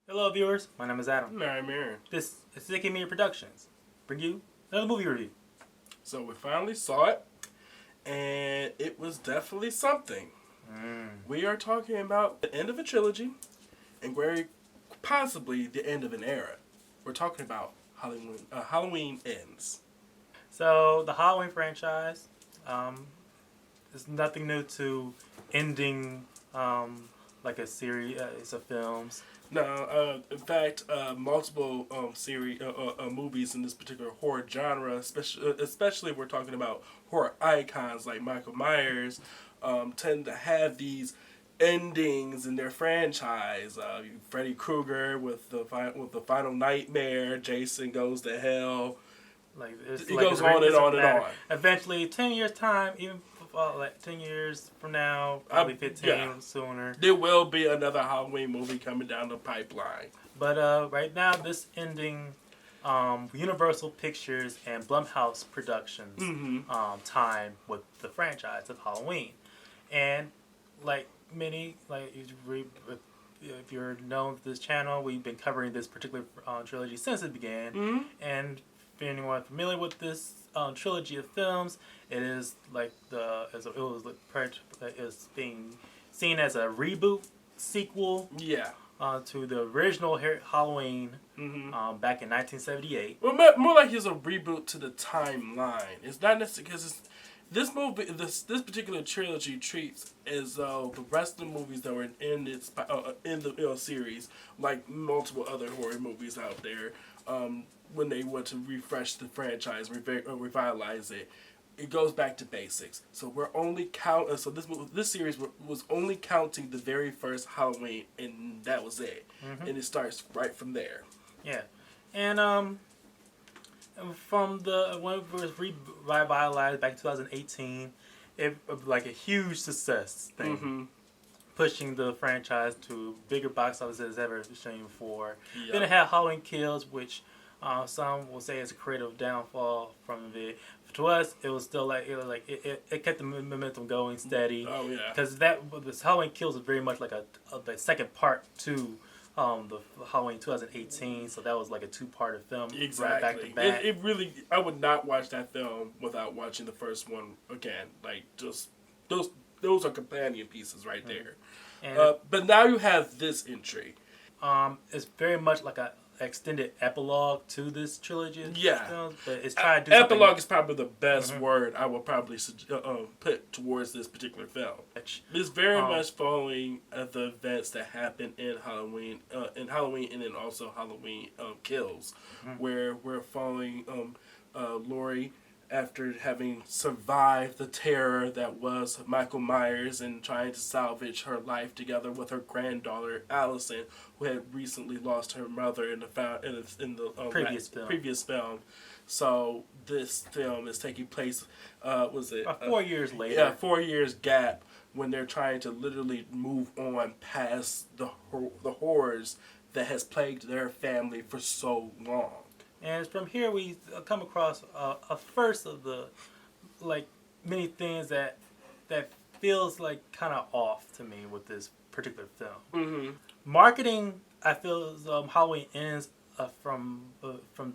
Hello, viewers. My name is Adam. I'm Aaron. This is Sticky Media Productions. Bring you another movie review. So we finally saw it, and it was definitely something. We are talking about the end of a trilogy, and very possibly the end of an era. We're talking about Halloween Ends. So, the Halloween franchise is nothing new to ending like a series of films. Now, in fact, multiple series, movies in this particular horror genre, especially if we're talking about horror icons like Michael Myers, tend to have these endings in their franchise. Freddy Krueger with the final nightmare, Jason Goes to Hell. It goes on and on and on. Eventually, 10 years time, even like 10 years from now, probably 15 sooner. There will be another Halloween movie coming down the pipeline. But right now, this ending, Universal Pictures and Blumhouse Productions time with the franchise of Halloween, and like many if you're known to this channel, we've been covering this particular trilogy since it began, and if anyone familiar with this trilogy of films, it is like it's being seen as a reboot sequel. Yeah. To the original Halloween back in 1978. Well, more like it's a reboot to the timeline. It's not necessarily because this movie, this particular trilogy treats as though the rest of the movies that were in the series, like multiple other horror movies out there, when they want to refresh the franchise, revitalize it. It goes back to basics. So we're only So this series was only counting the very first Halloween, and that was it. And it starts right from there. Yeah, and from the when it was revitalized back in 2018, it was like a huge success thing, pushing the franchise to bigger box offices ever seen before. Yep. Then it had Halloween Kills, which some will say is a creative downfall from it. To us, it was still it kept the momentum going steady. Oh yeah. Because this Halloween Kills was very much like the second part to the Halloween 2018. So that was like a two-part film. Exactly. Right back to back. It really, I would not watch that film without watching the first one again. Like just those are companion pieces right there. And but now you have this entry. It's very much like a extended epilogue to this trilogy. Yeah, films, but it's trying to do epilogue is probably the best word I would probably put towards this particular film. It's very much following the events that happen in Halloween, and then also Halloween Kills, where we're following Laurie after having survived the terror that was Michael Myers and trying to salvage her life together with her granddaughter Allison, who had recently lost her mother in the previous film. So this film is taking place. Was it 4 years later? Yeah, 4 years gap when they're trying to literally move on past the horrors that has plagued their family for so long. And from here we come across a first of the many things that feels like kind of off to me with this particular film. Marketing, I feel Halloween Ends from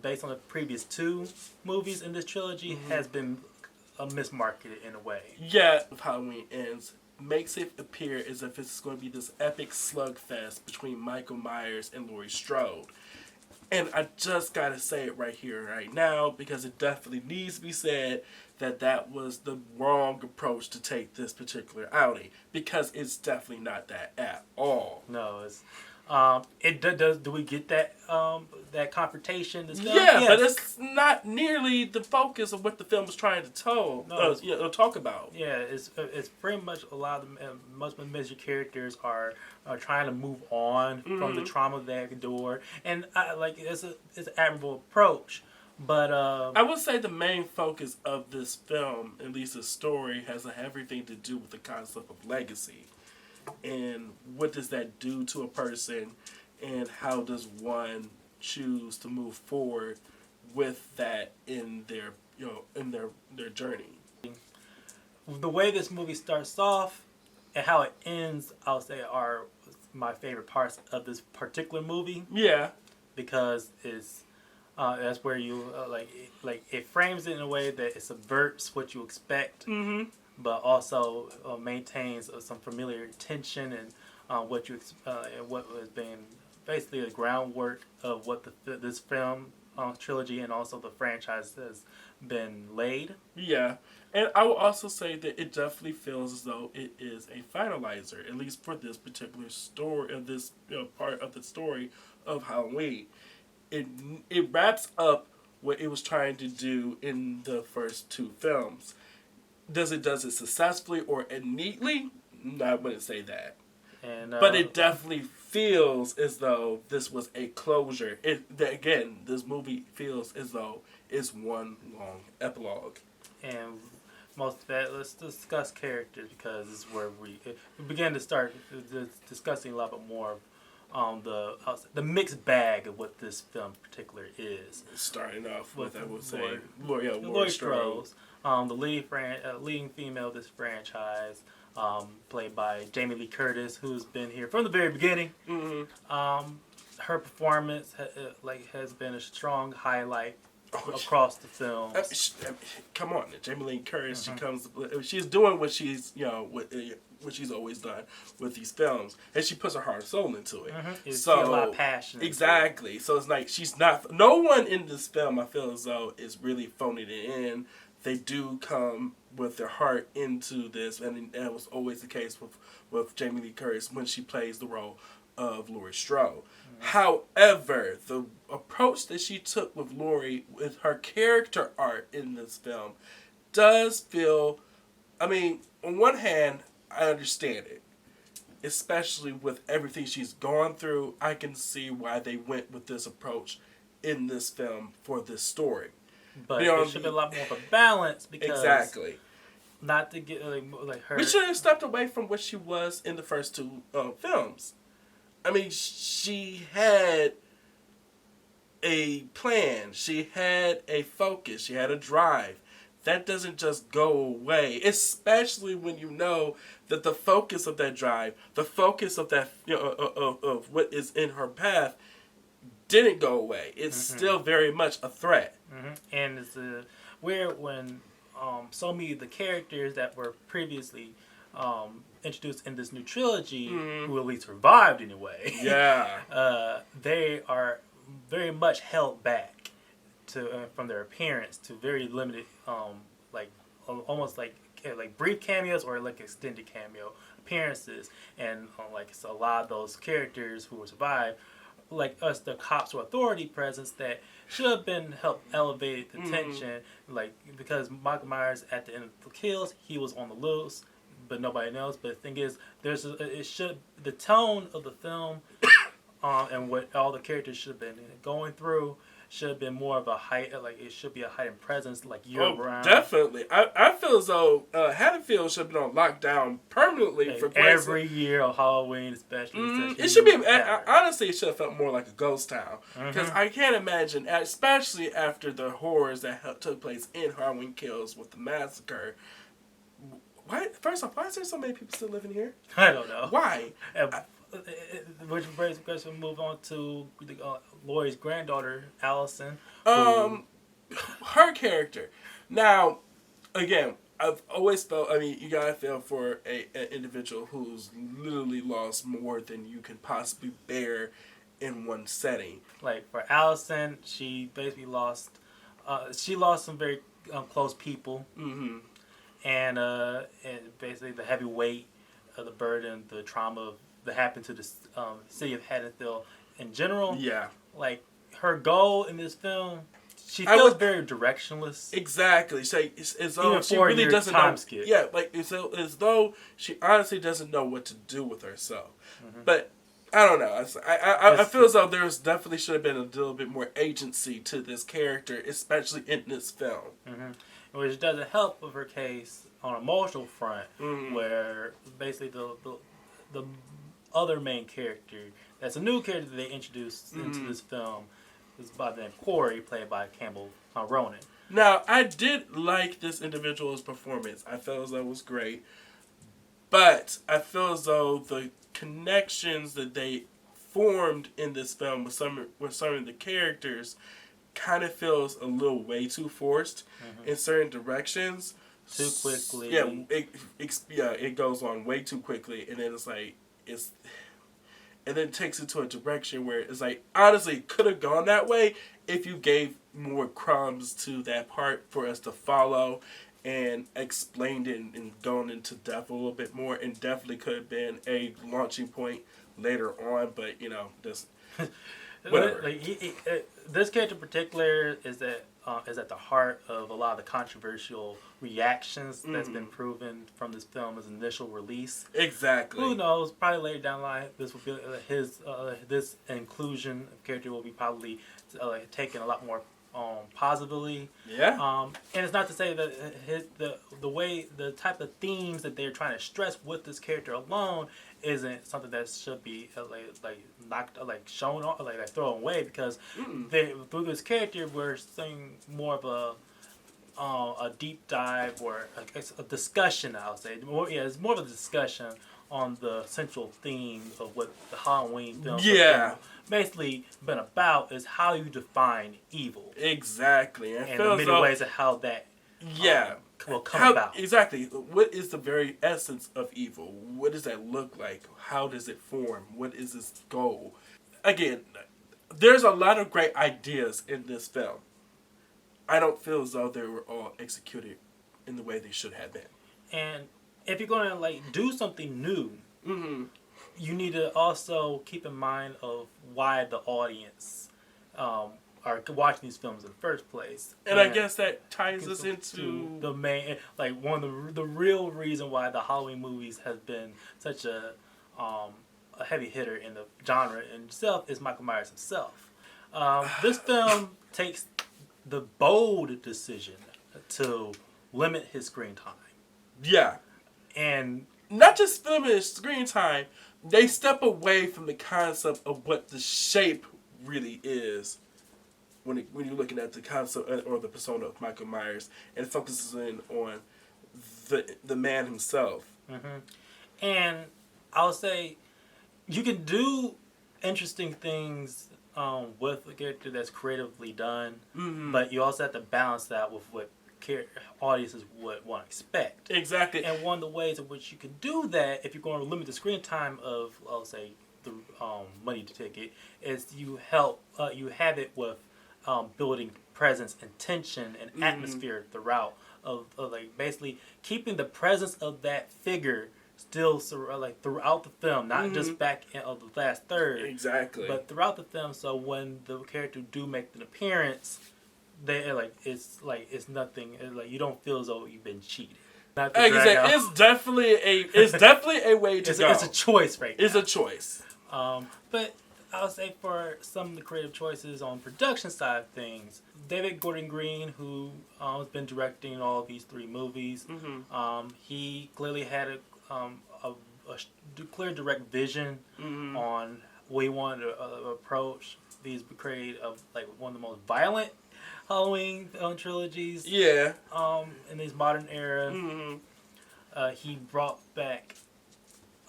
based on the previous two movies in this trilogy has been mismarketed in a way. Yeah, Halloween Ends makes it appear as if it's going to be this epic slugfest between Michael Myers and Laurie Strode. And I just gotta say it right here, right now, because it definitely needs to be said that was the wrong approach to take this particular outing, because it's definitely not that at all. No, it's it does. Do we get that that confrontation? Yeah, yes. But it's not nearly the focus of what the film was trying to talk about. Yeah, it's pretty much a lot of most of the major characters are trying to move on from the trauma they endured, and it's an admirable approach. But I would say the main focus of this film, at least the story, has everything to do with the concept of legacy. And what does that do to a person, and how does one choose to move forward with that in their their journey? The way this movie starts off and how it ends, I'll say, are my favorite parts of this particular movie. Yeah. Because that's where you like it frames it in a way that it subverts what you expect, but also maintains some familiar tension and what has been basically the groundwork of what this film trilogy and also the franchise has been laid. Yeah, and I will also say that it definitely feels as though it is a finalizer, at least for this particular story of this part of the story of Halloween. It wraps up what it was trying to do in the first two films. Does it successfully or neatly? No, I wouldn't say that. But it definitely feels as though this was a closure. Again, this movie feels as though it's one long epilogue. And most of that, let's discuss characters because this is where we begin to start discussing a lot bit more the mixed bag of what this film in particular is. Starting off with, I would say, Laurie Strode, the leading female of this franchise, played by Jamie Lee Curtis, who's been here from the very beginning. Her performance has been a strong highlight across the film. Come on, Jamie Lee Curtis. She's doing what she's what she's always done with these films, and she puts her heart and soul into it. So a lot of passion. Exactly. So it's like she's not. No one in this film, I feel as though, is really phoning it in. They do come with their heart into this, and that was always the case with Jamie Lee Curtis when she plays the role of Laurie Strode. However, the approach that she took with Laurie, with her character art in this film, does feel, I mean, on one hand, I understand it. Especially with everything she's gone through, I can see why they went with this approach in this film for this story. But there should be a lot more of a balance because... Exactly. Not to get like her... We should have stepped away from what she was in the first two films. I mean, she had a plan. She had a focus. She had a drive. That doesn't just go away, especially when you know that the focus of that drive, the focus of that of what is in her path, didn't go away. It's still very much a threat. And it's weird when so many of the characters that were previously introduced in this new trilogy, who at least survived anyway, they are very much held back from their appearance to very limited, almost like brief cameos or like extended cameo appearances, and so a lot of those characters who survived, like us, the cops or authority presence that should have been helped elevate the tension, because Michael Myers at the end of the kills, he was on the loose, but nobody knows. But the thing is, the tone of the film, and what all the characters should have been going through should have been more of a it should be a heightened presence, year round. Definitely. I feel as though Haddonfield should have been on lockdown permanently for every year of Halloween, especially. It should be, honestly, it should have felt more like a ghost town. Because I can't imagine, especially after the horrors that took place in Halloween Kills with the massacre. First off, why is there so many people still living here? I don't know. Why? Which brings us to move on to Laurie's granddaughter, Allison. Her character. Now, again, I've always felt, you gotta feel for an individual who's literally lost more than you can possibly bear in one setting. Like, for Allison, she basically lost some very close people. And basically the heavy weight of the burden, the trauma that happened to the city of Haddonfield in general. Yeah. Like, her goal in this film, she feels very directionless. Exactly. It's as though she really doesn't know. Skip. Yeah, it's as though she honestly doesn't know what to do with herself. But I don't know. I feel as though there definitely should have been a little bit more agency to this character, especially in this film. Which doesn't help with her case on an emotional front, where basically the other main character, that's a new character that they introduced into this film, is by the name Corey, played by Campbell Ronan. Now, I did like this individual's performance. I felt as though it was great. But I feel as though the connections that they formed in this film with some of the characters kind of feels a little way too forced in certain directions. Too quickly. Yeah, it goes on way too quickly, and then and then it takes it to a direction where it's like, honestly, it could have gone that way if you gave more crumbs to that part for us to follow and explained it and gone into depth a little bit more, and definitely could have been a launching point later on, but this whatever. This character in particular is at the heart of a lot of the controversial reactions that's been proven from this film's initial release. Exactly. Who knows? Probably later down the line, this will be this inclusion of character will be probably taken a lot more positively. Yeah. And it's not to say that the type of themes that they're trying to stress with this character alone isn't something that should be shown off, thrown away, because through this character we're seeing more of a deep dive, or a discussion. I'll say it's more of a discussion on the central theme of what the Halloween films have basically been about, is how you define evil. Exactly. And the many ways of how that will come about. Exactly. What is the very essence of evil? What does that look like? How does it form? What is its goal? Again, there's a lot of great ideas in this film. I don't feel as though they were all executed in the way they should have been. And if you're going to do something new, you need to also keep in mind of why the audience are watching these films in the first place. And I guess that ties us into the main, one of the real reason why the Halloween movies has been such a heavy hitter in the genre in itself is Michael Myers himself. This film takes the bold decision to limit his screen time. Yeah. And not just limit his screen time, they step away from the concept of what the shape really is when you're looking at the concept or the persona of Michael Myers, and focuses in on the man himself. And I'll say you can do interesting things with a character that's creatively done, but you also have to balance that with what audiences would want to expect. Exactly. And one of the ways in which you can do that, if you're going to limit the screen time of, I'll say, the money to ticket, is you have it with building presence and tension and atmosphere throughout, of basically keeping the presence of that figure still throughout the film, not just back in the last third. Exactly. But throughout the film, so when the character do make an appearance, they it's nothing. You don't feel as though you've been cheated. Exactly. It's definitely a way to go. It's a choice, right? It's a choice. But I'll say for some of the creative choices on production side of things, David Gordon Green, who has been directing all of these 3 movies, he clearly had a clear, direct vision on what he wanted to approach these, create one of the most violent Halloween trilogies. Yeah. In this modern era, he brought back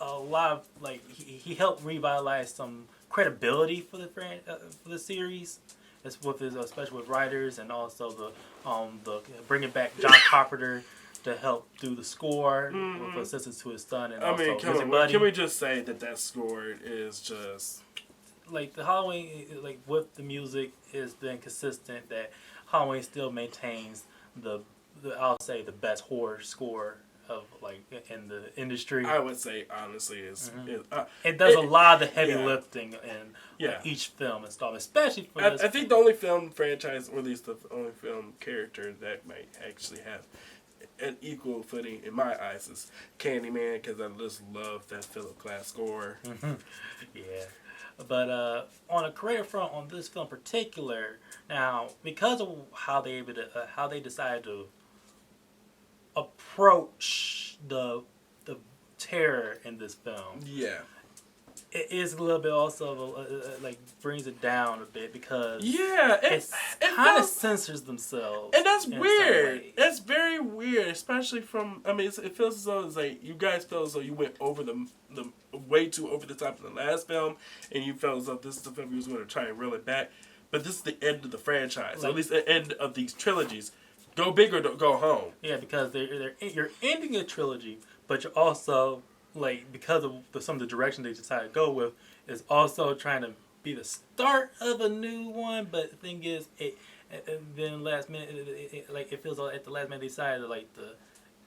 a lot of he helped revitalize some credibility for the series, especially with writers, and also the bringing back John Carpenter to help do the score with assistance to his son, and can we just say that score is just the Halloween, with the music, has been consistent, that Halloween still maintains the I'll say the best horror score of in the industry. I would say honestly it does a lot of the heavy lifting in each film installment, especially for I think the only film franchise, or at least the only film character that might actually have an equal footing in my eyes is Candyman, because I just love that Philip Glass score. Yeah. But on a creative front, on this film in particular, now because of how they decided to approach the terror in this film, it is a little bit also like brings it down a bit because it kind of censors themselves, and that's weird. That's very weird, especially from. I mean, it feels as though it's like you guys feel as though you went over the way too over the top in the last film, and you felt as though this is the film you was going to try and reel it back. But this is the end of the franchise, or at least the end of these trilogies. Go big or go home. Yeah, because you're ending a trilogy, but you're also like because of some of the direction they decided to go with is also trying to be the start of a new one. But the thing is, then last minute, it feels like at the last minute they decided to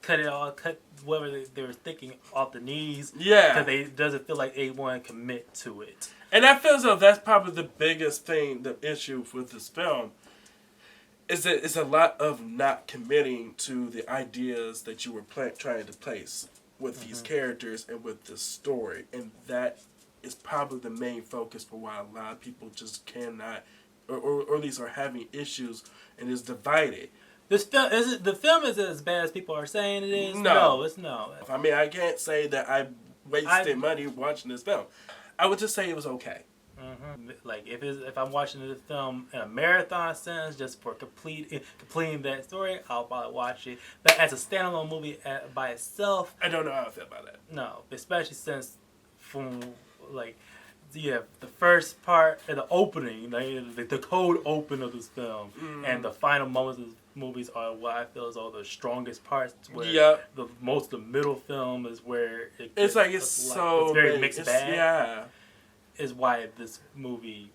cut whatever they were thinking off the knees. Yeah, because it doesn't feel like they want to commit to it. And I feel as though that's probably the biggest thing, the issue with this film. Is that it's a lot of not committing to the ideas that you were trying to place with these characters and with this story, and that is probably the main focus for why a lot of people just cannot, or at least are having issues and is divided. The film is as bad as people are saying it is? No, it's no. I mean, I can't say that I wasted money watching this film. I would just say it was okay. Mm-hmm. Like if I'm watching the film in a marathon sense, just for completing that story, I'll probably watch it. But as a standalone movie by itself, I don't know how I feel about that. No, especially since from the first part and the opening, the cold open of this film, and the final moments of the movies are what I feel is all the strongest parts. Where most of the middle film is where it's very mixed bag. Yeah. Is why this movie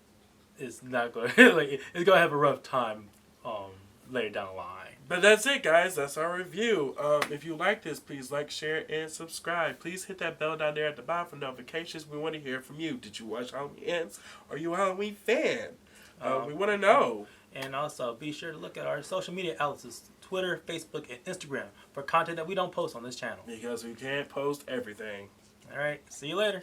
is not going it's going to have a rough time later down the line. But that's it, guys. That's our review. If you like this, please like, share, and subscribe. Please hit that bell down there at the bottom for notifications. We want to hear from you. Did you watch Halloween Ends? Are you a Halloween fan? We want to know. And also, be sure to look at our social media outlets, Twitter, Facebook, and Instagram, for content that we don't post on this channel. Because we can't post everything. All right. See you later.